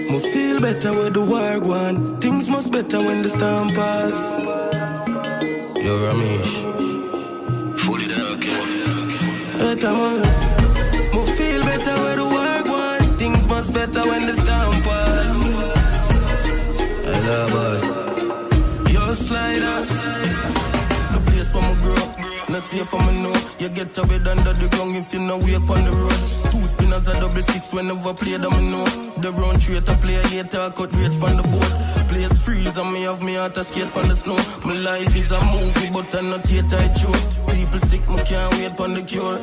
Me feel better where the war gone. Things must better when the storm pass. Yo, Ramesh. Fully dark, better man. Me feel better where the war gone. Things must better when the storm pass. I love us. Yo, sliders. The place for me grow. Not safe for me know. You get a bed under the ground if you know wake on the road. Two spinners a double six whenever play them me know. The round straight a play hater cut rates on the boat. Place freeze and me have me heart to skate on the snow. My life is a movie but I'm not yet I show. People sick me can't wait on the cure.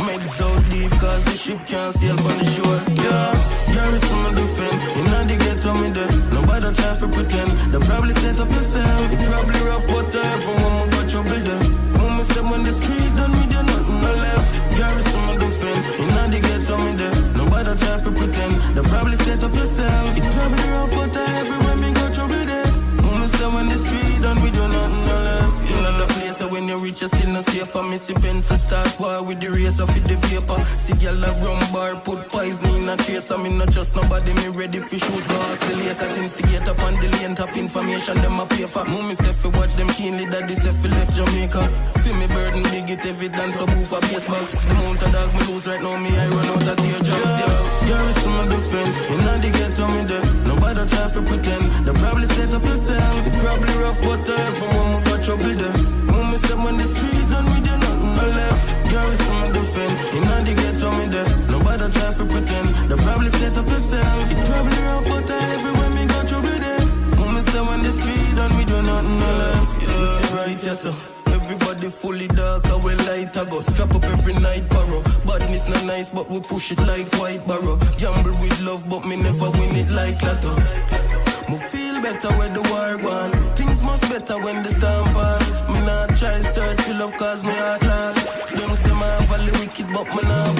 Meds out deep cause the ship can't sail on the shore. Yeah, Garrison on the fence. You know they get on me there. Nobody try to pretend. They probably set up yourself. It probably rough but everyone will got trouble there. Mama said when the street done me there nothing no left. Garrison on the fence. You know they get on me there. Nobody try to pretend. They probably set up yourself. It probably rough but everywhere me got trouble there. Mama said when the street done me there nothing no left. In all the place when you reach you still not safe. I miss the pencil start war with the race of the paper. See y'all a rum bar put poison in a chase. I mean not just nobody me ready for shoot dogs. The Lakers instigate up on the lane top information them a pay for. Mommy say fi watch them keenly daddy say fi left Jamaica. Feel me burden big it evidence so move a base box. The amount of dog me lose right now me I run out of teardrops. Yeah, Garrison my defend. You know they get on me there. Nobody try to pretend. They probably set up yourself. It probably rough but everyone will got trouble there. Mommy said when the street done me there nothing no left. Garrison my defend. You know they get on me there. Nobody try to pretend. They probably set up yourself. It probably rough but everywhere me got trouble there. Mommy said when the street done me there nothing no left. Yeah, right yes sir. Everybody fully dark, I will light a go. Strap up every night, borrow. Badness not nice, but we push it like white barrow. Gamble with love, but me never win it like lotto. Me feel better where the war gone. Things must better when the storm pass. Me not try search for love cause me heart lost. Them say my valley wicked, but me not